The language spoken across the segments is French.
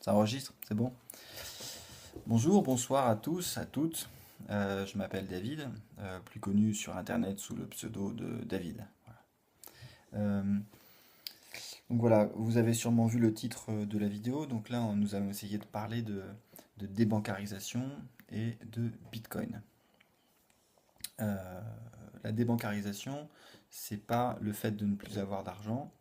Ça enregistre, c'est bon. Bonjour, bonsoir à tous, à toutes. Je m'appelle David, plus connu sur Internet sous le pseudo de David. Euh, donc voilà, vous avez sûrement vu le titre de la vidéo. Donc là, nous allons essayer de parler de débancarisation et de Bitcoin. Euh, la débancarisation, c'est pas le fait de ne plus avoir d'argent,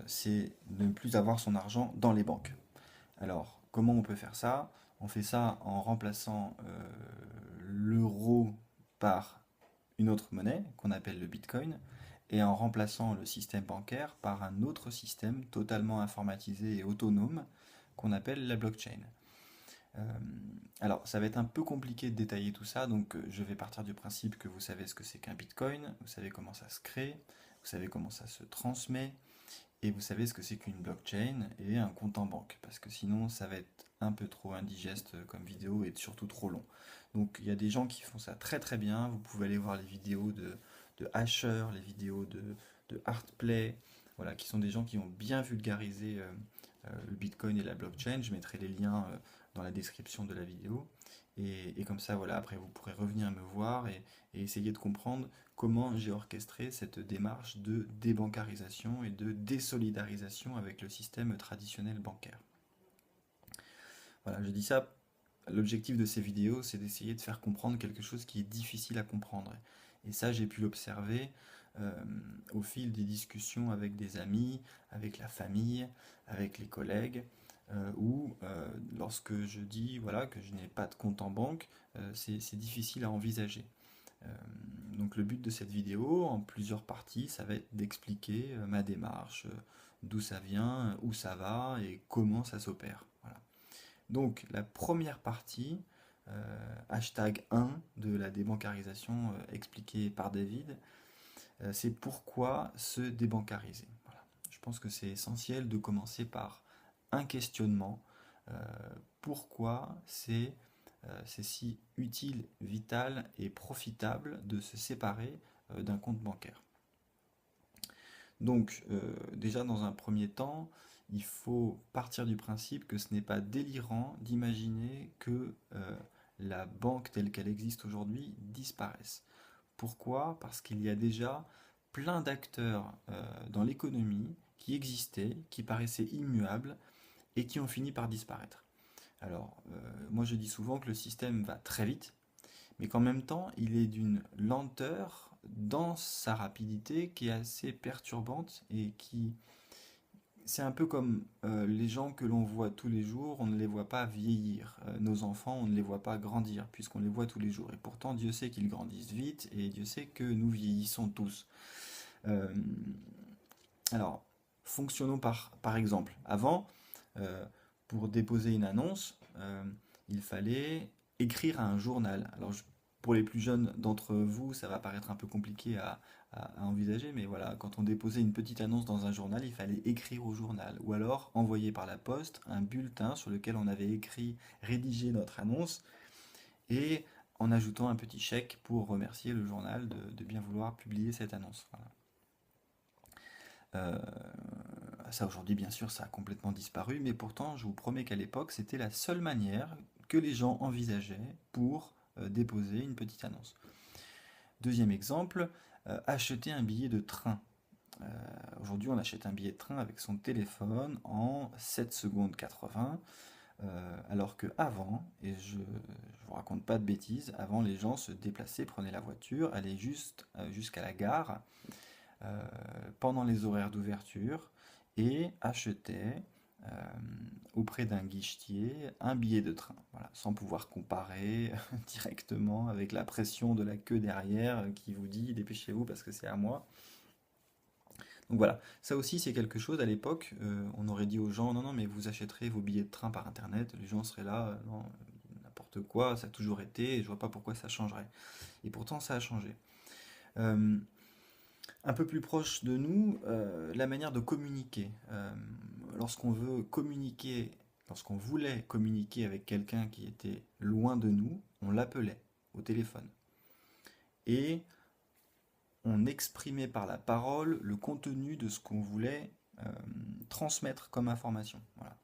c'est de ne plus avoir son argent dans les banques. Alors, comment on peut faire ça? On fait ça en remplaçant l'euro par une autre monnaie qu'on appelle le Bitcoin et en remplaçant le système bancaire par un autre système totalement informatisé et autonome qu'on appelle la blockchain. Euh, alors, ça va être un peu compliqué de détailler tout ça, donc je vais partir du principe que vous savez ce que c'est qu'un Bitcoin, vous savez comment ça se crée, vous savez comment ça se transmet, et vous savez ce que c'est qu'une blockchain et un compte en banque, parce que sinon ça va être un peu trop indigeste comme vidéo et surtout trop long. Donc il y a des gens qui font ça très très bien, vous pouvez aller voir les vidéos de Asher, les vidéos de Artplay, voilà, qui sont des gens qui ont bien vulgarisé le Bitcoin et la blockchain. Je mettrai les liens dans la description de la vidéo. Et comme ça, voilà, après vous pourrez revenir me voir et essayer de comprendre comment j'ai orchestré cette démarche de débancarisation et de désolidarisation avec le système traditionnel bancaire. Voilà, je dis ça, l'objectif de ces vidéos, c'est d'essayer de faire comprendre quelque chose qui est difficile à comprendre. Et ça, j'ai pu l'observer euh, au fil des discussions avec des amis, avec la famille, avec les collègues, où lorsque je dis voilà, que je n'ai pas de compte en banque, c'est difficile à envisager. Euh, donc le but de cette vidéo, en plusieurs parties, ça va être d'expliquer ma démarche, d'où ça vient, où ça va et comment ça s'opère. Voilà. Donc la première partie, hashtag 1 de la débancarisation expliquée par David, c'est pourquoi se débancariser. Voilà. Je pense que c'est essentiel de commencer par un questionnement. euh, Pourquoi c'est si utile, vital et profitable de se séparer d'un compte bancaire. Donc, déjà dans un premier temps, il faut partir du principe que ce n'est pas délirant d'imaginer que la banque telle qu'elle existe aujourd'hui disparaisse. Pourquoi? Parce qu'il y a déjà plein d'acteurs dans l'économie qui existaient, qui paraissaient immuables et qui ont fini par disparaître. Alors, moi je dis souvent que le système va très vite, mais qu'en même temps, il est d'une lenteur dans sa rapidité qui est assez perturbante et qui... C'est un peu comme les gens que l'on voit tous les jours, on ne les voit pas vieillir. Nos enfants, on ne les voit pas grandir, puisqu'on les voit tous les jours. Et pourtant, Dieu sait qu'ils grandissent vite, et Dieu sait que nous vieillissons tous. Euh, alors, fonctionnons par exemple. Avant, euh, pour déposer une annonce, il fallait écrire à un journal. Alors, pour les plus jeunes d'entre vous, ça va paraître un peu compliqué à envisager, mais voilà, quand on déposait une petite annonce dans un journal, il fallait écrire au journal, ou alors envoyer par la poste un bulletin sur lequel on avait écrit, rédigé notre annonce, et en ajoutant un petit chèque pour remercier le journal de bien vouloir publier cette annonce. Voilà. Euh, Ça aujourd'hui, bien sûr, ça a complètement disparu, mais pourtant, je vous promets qu'à l'époque, c'était la seule manière que les gens envisageaient pour déposer une petite annonce. Deuxième exemple, acheter un billet de train. Euh, Aujourd'hui, on achète un billet de train avec son téléphone en 7 secondes 80, alors que avant, et je ne vous raconte pas de bêtises, avant les gens se déplaçaient, prenaient la voiture, allaient juste jusqu'à la gare euh, pendant les horaires d'ouverture et achetaient euh, auprès d'un guichetier un billet de train, voilà, sans pouvoir comparer directement avec la pression de la queue derrière qui vous dit dépêchez-vous parce que c'est à moi. Donc voilà, ça aussi c'est quelque chose à l'époque, on aurait dit aux gens non non mais vous achèterez vos billets de train par internet, les gens seraient là, non, n'importe quoi, ça a toujours été, et je vois pas pourquoi ça changerait. Et pourtant ça a changé. Euh, un peu plus proche de nous, la manière de communiquer. Lorsqu'on veut communiquer, lorsqu'on voulait communiquer avec quelqu'un qui était loin de nous, on l'appelait au téléphone. Et on exprimait par la parole le contenu de ce qu'on voulait transmettre comme information. Voilà.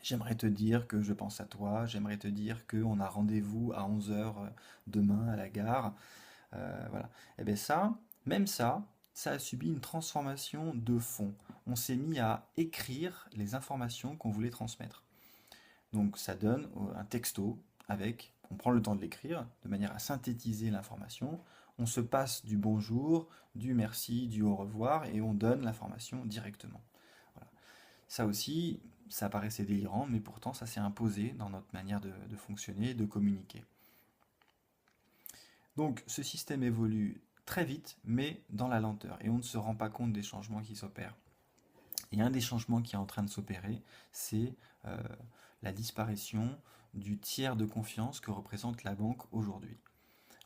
J'aimerais te dire que je pense à toi, j'aimerais te dire qu'on a rendez-vous à 11 heures demain à la gare. Voilà. Et bien ça, même ça a subi une transformation de fond. On s'est mis à écrire les informations qu'on voulait transmettre. Donc ça donne un texto avec, on prend le temps de l'écrire de manière à synthétiser l'information. On se passe du bonjour, du merci, du au revoir et on donne l'information directement. Voilà. Ça aussi, ça paraissait délirant, mais pourtant ça s'est imposé dans notre manière de fonctionner, de communiquer. Donc ce système évolue très vite, mais dans la lenteur, et on ne se rend pas compte des changements qui s'opèrent. Et un des changements qui est en train de s'opérer, c'est euh, la disparition du tiers de confiance que représente la banque aujourd'hui.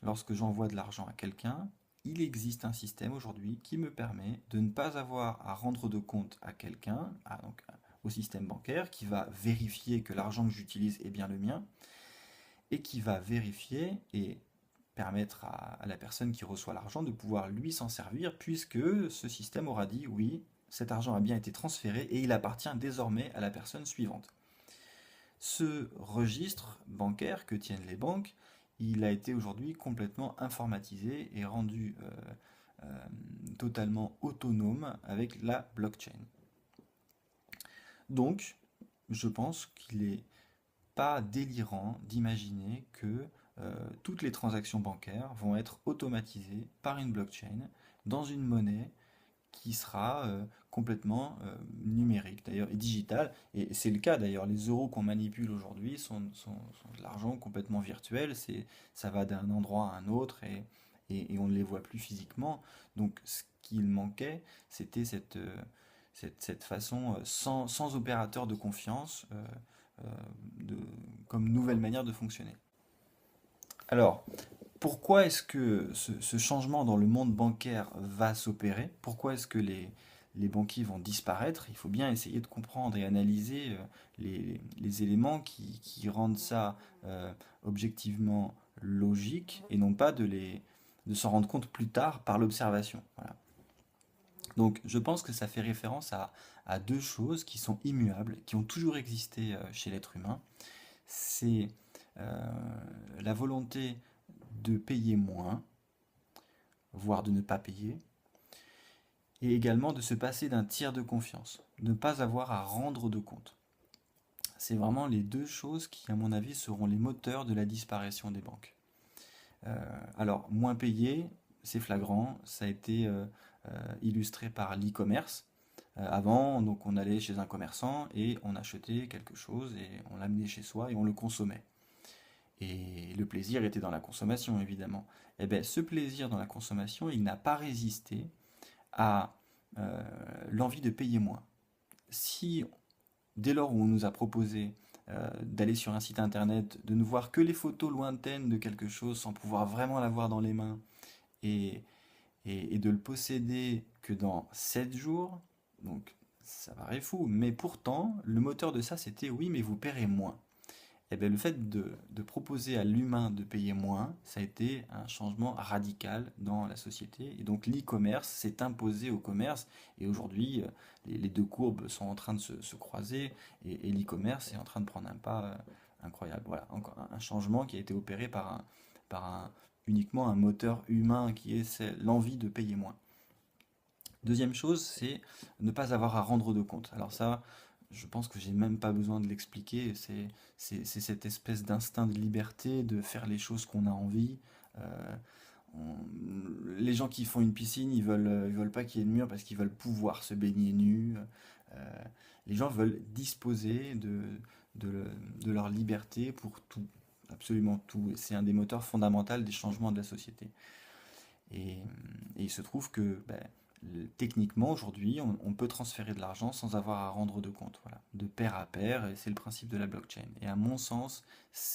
Lorsque j'envoie de l'argent à quelqu'un, il existe un système aujourd'hui qui me permet de ne pas avoir à rendre de compte à quelqu'un, au système bancaire, qui va vérifier que l'argent que j'utilise est bien le mien, et qui va vérifier et permettre à la personne qui reçoit l'argent de pouvoir lui s'en servir, puisque ce système aura dit oui, cet argent a bien été transféré et il appartient désormais à la personne suivante. Ce registre bancaire que tiennent les banques, il a été aujourd'hui complètement informatisé et rendu totalement autonome avec la blockchain. Donc, je pense qu'il n'est pas délirant d'imaginer que toutes les transactions bancaires vont être automatisées par une blockchain dans une monnaie qui sera complètement numérique d'ailleurs et digitale. Et c'est le cas d'ailleurs, les euros qu'on manipule aujourd'hui sont de l'argent complètement virtuel, ça va d'un endroit à un autre et on ne les voit plus physiquement. Donc ce qu'il manquait, c'était cette façon sans opérateur de confiance euh, de, comme nouvelle manière de fonctionner. Alors, pourquoi est-ce que ce changement dans le monde bancaire va s'opérer? Pourquoi est-ce que les banquiers vont disparaître? Il faut bien essayer de comprendre et analyser les éléments qui rendent ça objectivement logique et non pas de s'en rendre compte plus tard par l'observation. Voilà. Donc je pense que ça fait référence à deux choses qui sont immuables, qui ont toujours existé chez l'être humain. C'est euh, la volonté de payer moins, voire de ne pas payer, et également de se passer d'un tiers de confiance, ne pas avoir à rendre de compte. C'est vraiment les deux choses qui, à mon avis, seront les moteurs de la disparition des banques. Alors, moins payer, c'est flagrant, ça a été illustré par l'e-commerce. Avant, donc, on allait chez un commerçant et on achetait quelque chose et on l'amenait chez soi et on le consommait. Et le plaisir était dans la consommation, évidemment. Et bien, ce plaisir dans la consommation, il n'a pas résisté à l'envie de payer moins. Si, dès lors où on nous a proposé d'aller sur un site internet, de ne voir que les photos lointaines de quelque chose sans pouvoir vraiment l'avoir dans les mains et, et de le posséder que dans 7 jours, donc ça paraît fou, mais pourtant, le moteur de ça, c'était oui, mais vous paierez moins. Eh bien, le fait de proposer à l'humain de payer moins, ça a été un changement radical dans la société. Et donc l'e-commerce s'est imposé au commerce. Et aujourd'hui, les deux courbes sont en train de se croiser. Et l'e-commerce est en train de prendre un pas incroyable. Voilà, encore un changement qui a été opéré uniquement un moteur humain qui est l'envie de payer moins. Deuxième chose, c'est ne pas avoir à rendre de compte. Alors ça, je pense que j'ai même pas besoin de l'expliquer. C'est cette espèce d'instinct de liberté, de faire les choses qu'on a envie. Euh, les gens qui font une piscine, ils veulent pas qu'il y ait de mur parce qu'ils veulent pouvoir se baigner nus. Euh, les gens veulent disposer de, de leur liberté pour tout, absolument tout. Et c'est un des moteurs fondamentaux des changements de la société. Et, et il se trouve que techniquement, aujourd'hui, on peut transférer de l'argent sans avoir à rendre de compte, voilà, de pair à pair, et c'est le principe de la blockchain. Et à mon sens,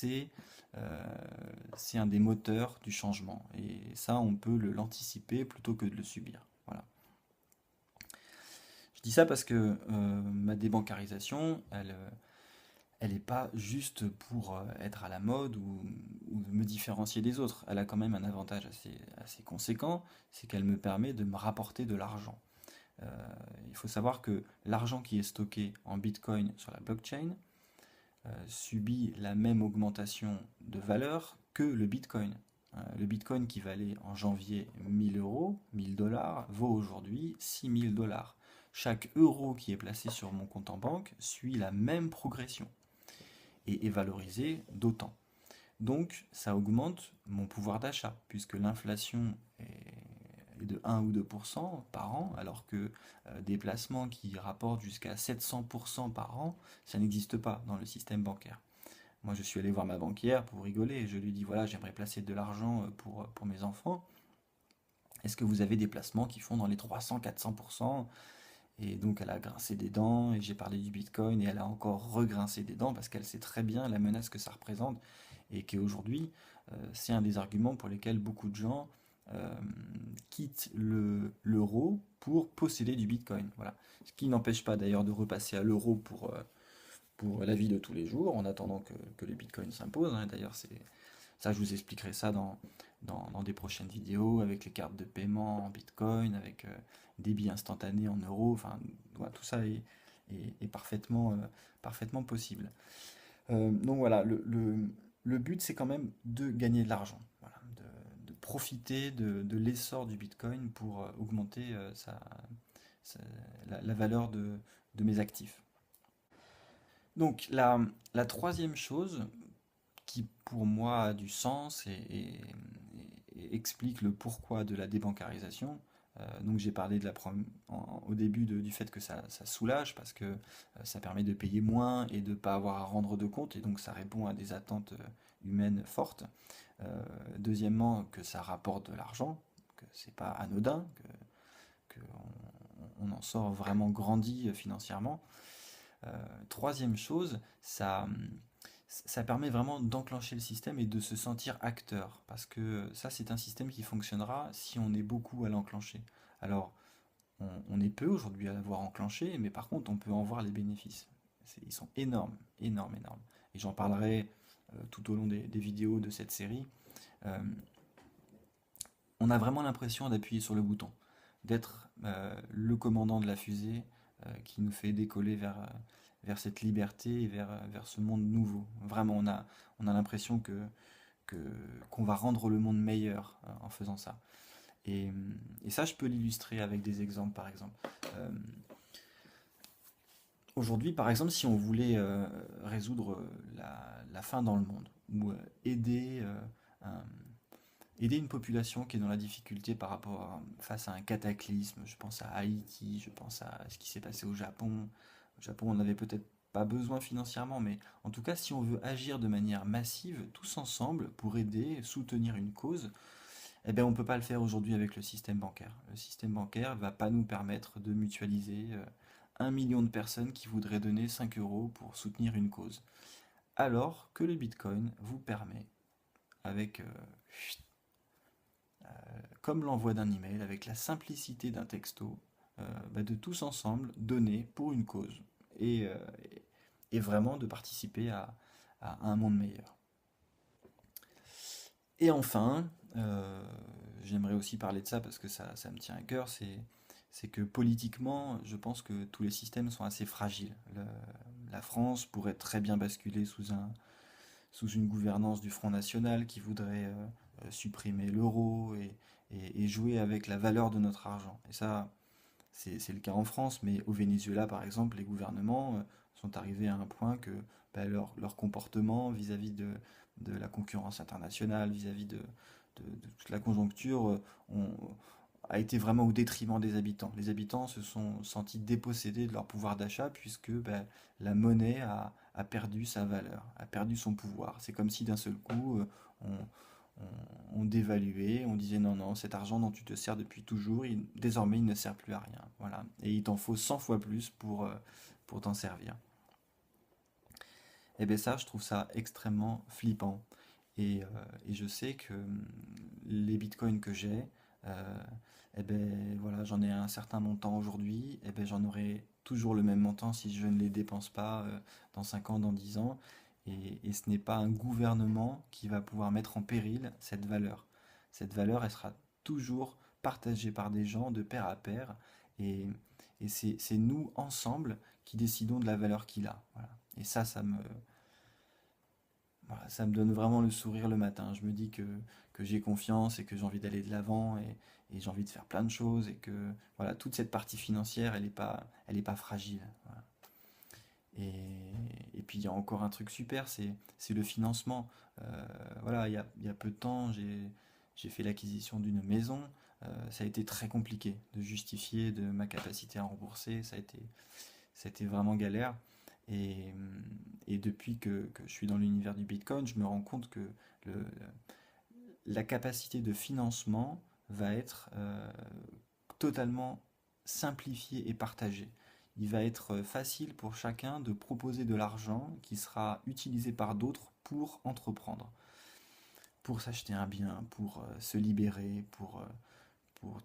euh, c'est un des moteurs du changement. Et ça, on peut l'anticiper plutôt que de le subir. Voilà. Je dis ça parce que ma débancarisation, elle n'est pas juste pour être à la mode ou me différencier des autres. Elle a quand même un avantage assez conséquent, c'est qu'elle me permet de me rapporter de l'argent. Euh, il faut savoir que l'argent qui est stocké en Bitcoin sur la blockchain, subit la même augmentation de valeur que le Bitcoin. Le Bitcoin qui valait en janvier 1000 euros, 1000 dollars, vaut aujourd'hui 6000 dollars. Chaque euro qui est placé sur mon compte en banque suit la même progression et est valorisé d'autant. Donc ça augmente mon pouvoir d'achat, puisque l'inflation est de 1 ou 2% par an, alors que des placements qui rapportent jusqu'à 700% par an, ça n'existe pas dans le système bancaire. Moi, je suis allé voir ma banquière pour rigoler, et je lui dis, voilà, j'aimerais placer de l'argent pour mes enfants. Est-ce que vous avez des placements qui font dans les 300-400%? Et donc elle a grincé des dents, et j'ai parlé du Bitcoin, et elle a encore regrincé des dents, parce qu'elle sait très bien la menace que ça représente, et qu'aujourd'hui, c'est un des arguments pour lesquels beaucoup de gens euh, quittent l'euro pour posséder du Bitcoin. Voilà. Ce qui n'empêche pas d'ailleurs de repasser à l'euro pour la vie de tous les jours, en attendant que les bitcoins s'imposent, hein. D'ailleurs, ça, je vous expliquerai ça dans des prochaines vidéos, avec les cartes de paiement en bitcoin, avec débit instantané en euros. Enfin, voilà, tout ça est parfaitement possible. Donc voilà, le but, c'est quand même de gagner de l'argent. Voilà, de profiter de l'essor du bitcoin pour augmenter sa- la valeur de mes actifs. Donc la troisième chose qui pour moi a du sens et explique le pourquoi de la débancarisation, donc j'ai parlé au début du fait que ça soulage parce que ça permet de payer moins et de ne pas avoir à rendre de compte et donc ça répond à des attentes humaines fortes. Deuxièmement, que ça rapporte de l'argent, que c'est pas anodin, que on en sort vraiment grandi financièrement. Troisième chose, ça permet vraiment d'enclencher le système et de se sentir acteur. Parce que ça, c'est un système qui fonctionnera si on est beaucoup à l'enclencher. Alors, on est peu aujourd'hui à l'avoir enclenché, mais par contre, on peut en voir les bénéfices. Ils sont énormes, énormes, énormes. Et j'en parlerai tout au long des vidéos de cette série. Euh, on a vraiment l'impression d'appuyer sur le bouton, d'être le commandant de la fusée qui nous fait décoller vers cette liberté et vers ce monde nouveau. Vraiment, on a l'impression qu'on va rendre le monde meilleur en faisant ça. Et, et ça, je peux l'illustrer avec des exemples, par exemple. Euh, Aujourd'hui, par exemple, si on voulait résoudre la faim dans le monde, ou un- aider une population qui est dans la difficulté face à un cataclysme, je pense à Haïti, je pense à ce qui s'est passé au Japon. Au Japon, on n'avait peut-être pas besoin financièrement, mais en tout cas, si on veut agir de manière massive, tous ensemble, pour aider, soutenir une cause, eh bien, on ne peut pas le faire aujourd'hui avec le système bancaire. Le système bancaire ne va pas nous permettre de mutualiser 1 million de personnes qui voudraient donner 5 euros pour soutenir une cause. Alors que le Bitcoin vous permet, avec comme l'envoi d'un email, avec la simplicité d'un texto, de tous ensemble donner pour une cause et, euh, et vraiment de participer à un monde meilleur. Et enfin, j'aimerais aussi parler de ça parce que ça me tient à cœur, c'est que politiquement, je pense que tous les systèmes sont assez fragiles. La France pourrait très bien basculer sous une gouvernance du Front National qui voudrait supprimer l'euro et jouer avec la valeur de notre argent. Et ça, c'est le cas en France, mais au Venezuela, par exemple, les gouvernements sont arrivés à un point que leur comportement vis-à-vis de la concurrence internationale, vis-à-vis de toute la conjoncture, a été vraiment au détriment des habitants. Les habitants se sont sentis dépossédés de leur pouvoir d'achat puisque la monnaie a perdu sa valeur, a perdu son pouvoir. C'est comme si d'un seul coup, on dévaluait, on disait non, non, cet argent dont tu te sers depuis toujours, désormais il ne sert plus à rien. Voilà. Et il t'en faut 100 fois plus pour t'en servir. Et bien ça, je trouve ça extrêmement flippant. Et je sais que les bitcoins que j'ai, euh, eh ben voilà, j'en ai un certain montant aujourd'hui, et ben j'en aurai toujours le même montant si je ne les dépense pas dans 5 ans, dans 10 ans. Et ce n'est pas un gouvernement qui va pouvoir mettre en péril cette valeur. Cette valeur, elle sera toujours partagée par des gens de pair à pair. Et, et c'est nous, ensemble, qui décidons de la valeur qu'il a. Voilà. Et ça voilà, ça me donne vraiment le sourire le matin. Je me dis que j'ai confiance et que j'ai envie d'aller de l'avant et j'ai envie de faire plein de choses et que voilà, toute cette partie financière, elle est pas fragile. Voilà. Et, et puis il y a encore un truc super, c'est le financement. Voilà, il y a peu de temps, j'ai fait l'acquisition d'une maison. Ça a été très compliqué de justifier de ma capacité à rembourser. Ça a été vraiment galère. Et, et depuis que je suis dans l'univers du Bitcoin, je me rends compte que le, la capacité de financement va être totalement simplifiée et partagée. Il va être facile pour chacun de proposer de l'argent qui sera utilisé par d'autres pour entreprendre, pour s'acheter un bien, pour se libérer, pour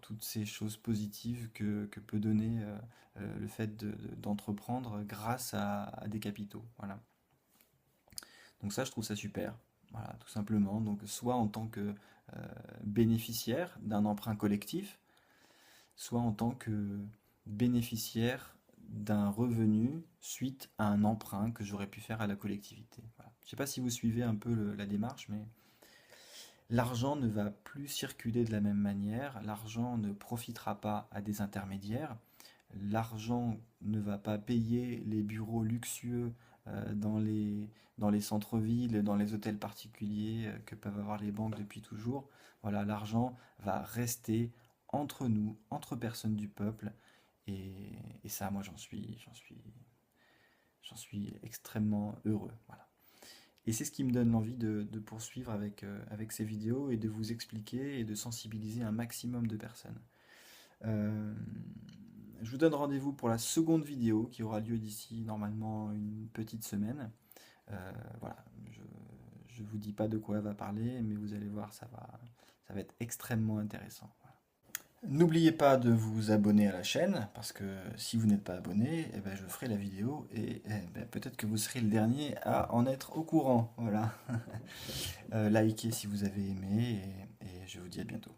toutes ces choses positives que peut donner le fait d'entreprendre grâce à des capitaux. Voilà. Donc ça, je trouve ça super. Voilà, tout simplement. Donc soit en tant que bénéficiaire d'un emprunt collectif, soit en tant que bénéficiaire d'un revenu suite à un emprunt que j'aurais pu faire à la collectivité. Voilà. Je ne sais pas si vous suivez un peu la démarche, mais l'argent ne va plus circuler de la même manière, l'argent ne profitera pas à des intermédiaires, l'argent ne va pas payer les bureaux luxueux dans les centres-villes, dans les hôtels particuliers que peuvent avoir les banques depuis toujours. Voilà, l'argent va rester entre nous, entre personnes du peuple, et ça, moi, j'en suis extrêmement heureux. Voilà. Et c'est ce qui me donne l'envie de poursuivre avec ces vidéos et de vous expliquer et de sensibiliser un maximum de personnes. Euh, je vous donne rendez-vous pour la seconde vidéo qui aura lieu d'ici normalement une petite semaine. Voilà, je ne vous dis pas de quoi elle va parler, mais vous allez voir, ça va être extrêmement intéressant. Voilà. N'oubliez pas de vous abonner à la chaîne, parce que si vous n'êtes pas abonné, eh ben, je ferai la vidéo et ben, peut-être que vous serez le dernier à en être au courant. Voilà. Likez si vous avez aimé et je vous dis à bientôt.